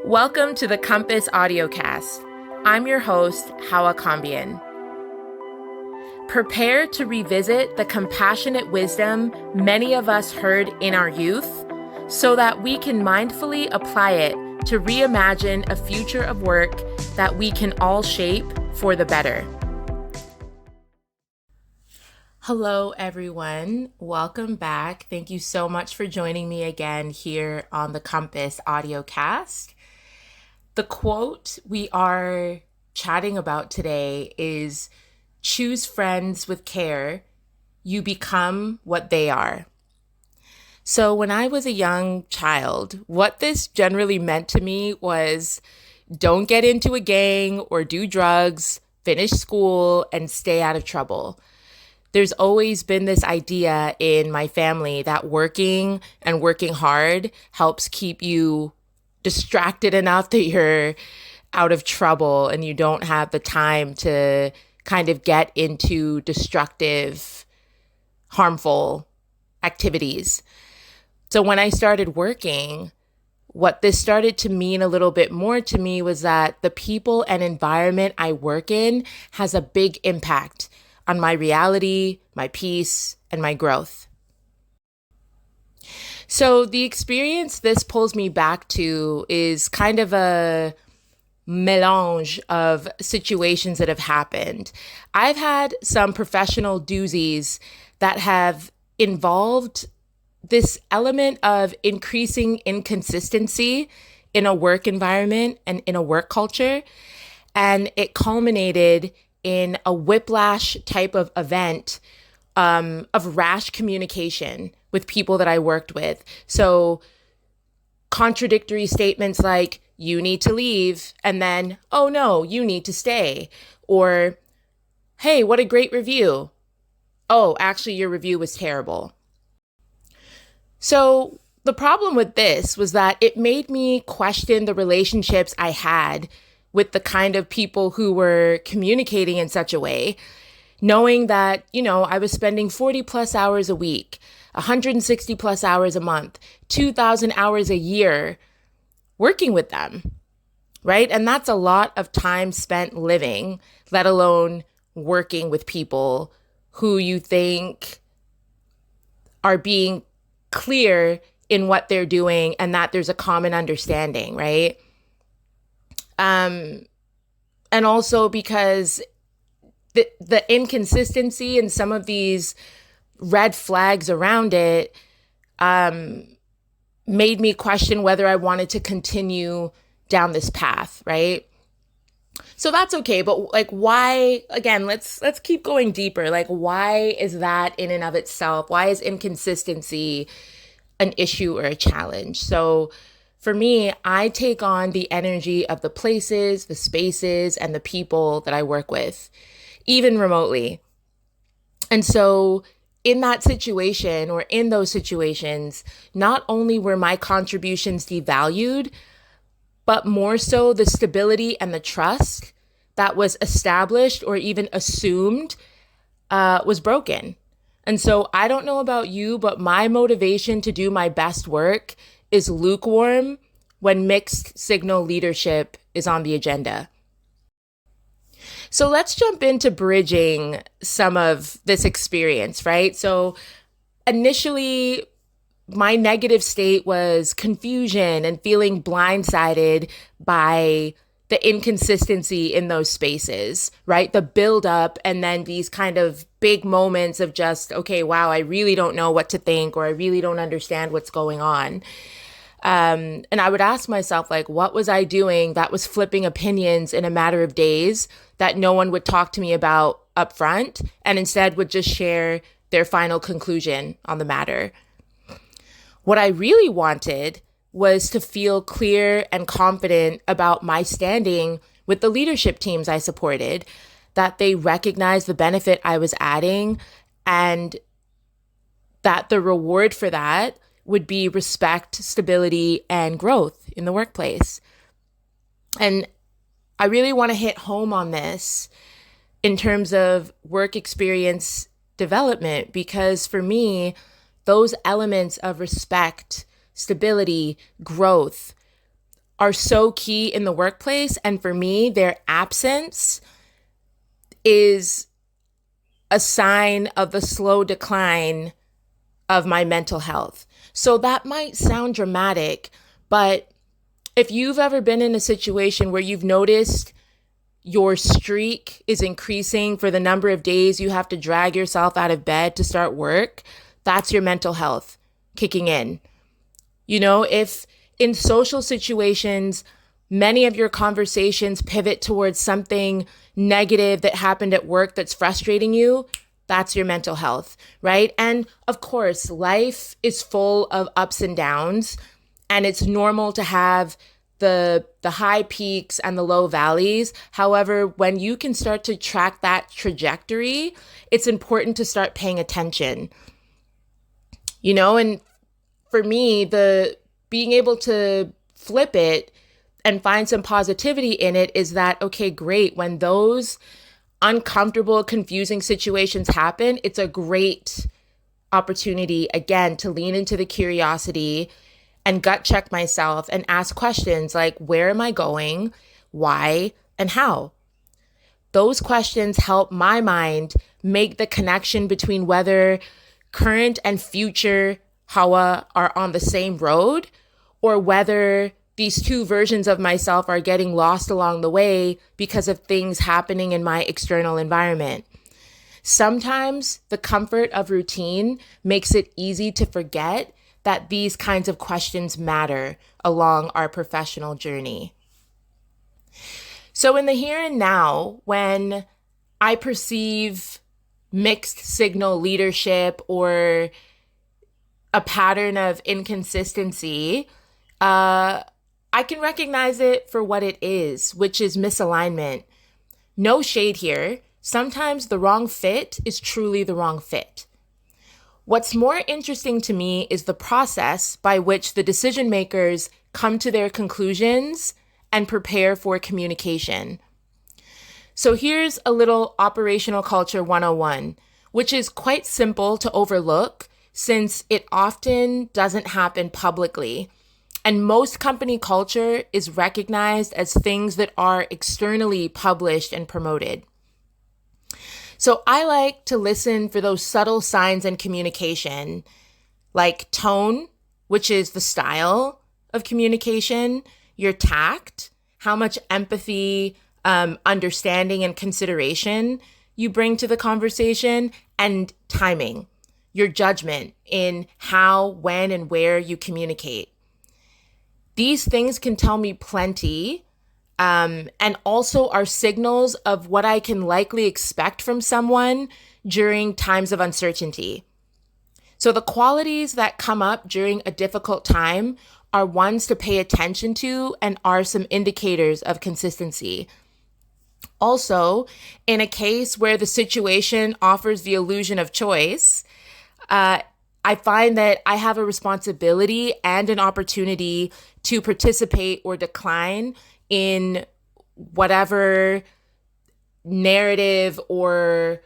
Welcome to the Compass Audiocast. I'm your host, Hawa Kambian. Prepare to revisit the compassionate wisdom many of us heard in our youth so that we can mindfully apply it to reimagine a future of work that we can all shape for the better. Hello, everyone. Welcome back. Thank you so much for joining me again here on the Compass Audiocast. The quote we are chatting about today is, "Choose friends with care. You become what they are." So when I was a young child, what this generally meant to me was don't get into a gang or do drugs, finish school, and stay out of trouble. There's always been this idea in my family that working and working hard helps keep you distracted enough that you're out of trouble and you don't have the time to kind of get into destructive, harmful activities. So when I started working, what this started to mean a little bit more to me was that the people and environment I work in has a big impact on my reality, my peace, and my growth. So the experience this pulls me back to is kind of a melange of situations that have happened. I've had some professional doozies that have involved this element of increasing inconsistency in a work environment and in a work culture. And it culminated in a whiplash type of event of rash communication with people that I worked with. So contradictory statements like, "You need to leave," and then, "Oh no, you need to stay." Or, "Hey, what a great review." "Oh, actually, your review was terrible." So the problem with this was that it made me question the relationships I had with the kind of people who were communicating in such a way, knowing that, I was spending 40 plus hours a week, 160 plus hours a month, 2,000 hours a year working with them, right? And that's a lot of time spent living, let alone working with people who you think are being clear in what they're doing and that there's a common understanding, right? And also because the inconsistency and some of these red flags around it made me question whether I wanted to continue down this path, right? So that's okay, but why, again, let's keep going deeper. Why is that in and of itself? Why is inconsistency an issue or a challenge? So for me, I take on the energy of the places, the spaces, and the people that I work with, even remotely. And so in that situation or in those situations, not only were my contributions devalued, but more so the stability and the trust that was established or even assumed was broken. And so I don't know about you, but my motivation to do my best work is lukewarm when mixed signal leadership is on the agenda. So let's jump into bridging some of this experience, right? So initially, my negative state was confusion and feeling blindsided by the inconsistency in those spaces, right? The buildup and then these kind of big moments of just, okay, wow, I really don't know what to think, or I really don't understand what's going on. And I would ask myself, what was I doing that was flipping opinions in a matter of days that no one would talk to me about up front and instead would just share their final conclusion on the matter? What I really wanted was to feel clear and confident about my standing with the leadership teams I supported, that they recognized the benefit I was adding, and that the reward for that would be respect, stability, and growth in the workplace. And I really want to hit home on this in terms of work experience development, because for me, those elements of respect, stability, growth are so key in the workplace. And for me, their absence is a sign of the slow decline of my mental health. So that might sound dramatic, but if you've ever been in a situation where you've noticed your streak is increasing for the number of days you have to drag yourself out of bed to start work, that's your mental health kicking in. If in social situations, many of your conversations pivot towards something negative that happened at work that's frustrating you, that's your mental health, right? And of course, life is full of ups and downs, and it's normal to have the high peaks and the low valleys. However, when you can start to track that trajectory, it's important to start paying attention. And for me, the being able to flip it and find some positivity in it is that, okay, great. When those uncomfortable, confusing situations happen, it's a great opportunity, again, to lean into the curiosity and gut check myself and ask questions like, where am I going? Why? And how? Those questions help my mind make the connection between whether current and future Hawa are on the same road, or whether these two versions of myself are getting lost along the way because of things happening in my external environment. Sometimes the comfort of routine makes it easy to forget that these kinds of questions matter along our professional journey. So in the here and now, when I perceive mixed signal leadership or a pattern of inconsistency, I can recognize it for what it is, which is misalignment. No shade here. Sometimes the wrong fit is truly the wrong fit. What's more interesting to me is the process by which the decision makers come to their conclusions and prepare for communication. So here's a little operational culture 101, which is quite simple to overlook since it often doesn't happen publicly. And most company culture is recognized as things that are externally published and promoted. So I like to listen for those subtle signs in communication, like tone, which is the style of communication, your tact, how much empathy, understanding, and consideration you bring to the conversation, and timing, your judgment in how, when, and where you communicate. These things can tell me plenty, and also are signals of what I can likely expect from someone during times of uncertainty. So the qualities that come up during a difficult time are ones to pay attention to and are some indicators of consistency. Also, in a case where the situation offers the illusion of choice, I find that I have a responsibility and an opportunity to participate or decline in whatever narrative or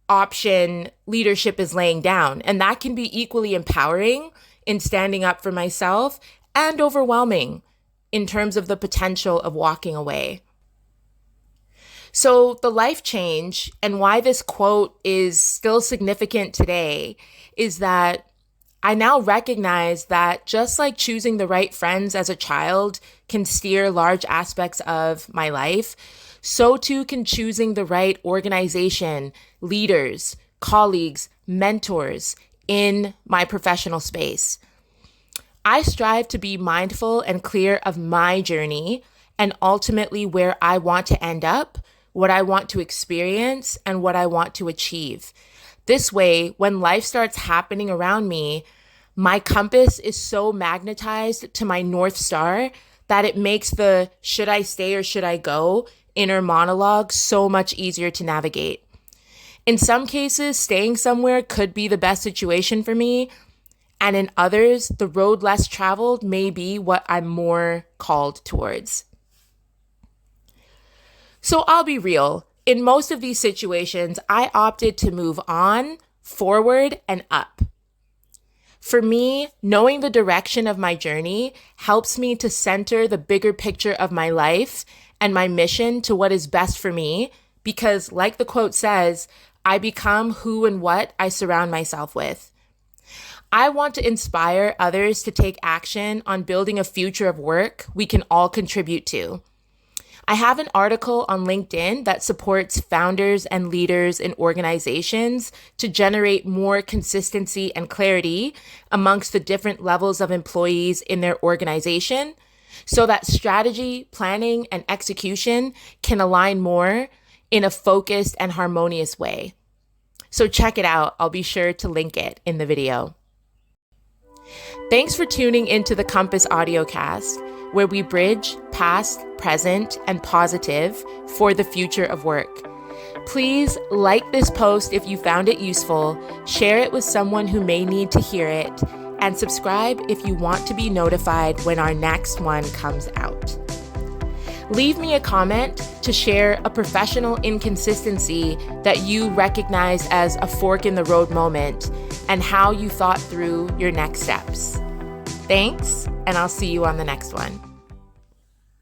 option leadership is laying down. And that can be equally empowering in standing up for myself and overwhelming in terms of the potential of walking away. So the life change and why this quote is still significant today is that I now recognize that just like choosing the right friends as a child can steer large aspects of my life, so too can choosing the right organization, leaders, colleagues, mentors in my professional space. I strive to be mindful and clear of my journey and ultimately where I want to end up, what I want to experience, and what I want to achieve. This way, when life starts happening around me, my compass is so magnetized to my North Star that it makes the should I stay or should I go inner monologue so much easier to navigate. In some cases, staying somewhere could be the best situation for me, and in others, the road less traveled may be what I'm more called towards. So I'll be real. In most of these situations, I opted to move on, forward, and up. For me, knowing the direction of my journey helps me to center the bigger picture of my life and my mission to what is best for me, because like the quote says, I become who and what I surround myself with. I want to inspire others to take action on building a future of work we can all contribute to. I have an article on LinkedIn that supports founders and leaders in organizations to generate more consistency and clarity amongst the different levels of employees in their organization, so that strategy, planning, and execution can align more in a focused and harmonious way. So check it out. I'll be sure to link it in the video. Thanks for tuning into the Compass Audiocast, where we bridge past, present, and positive for the future of work. Please like this post if you found it useful, share it with someone who may need to hear it, and subscribe if you want to be notified when our next one comes out. Leave me a comment to share a professional inconsistency that you recognize as a fork in the road moment and how you thought through your next steps. Thanks, and I'll see you on the next one.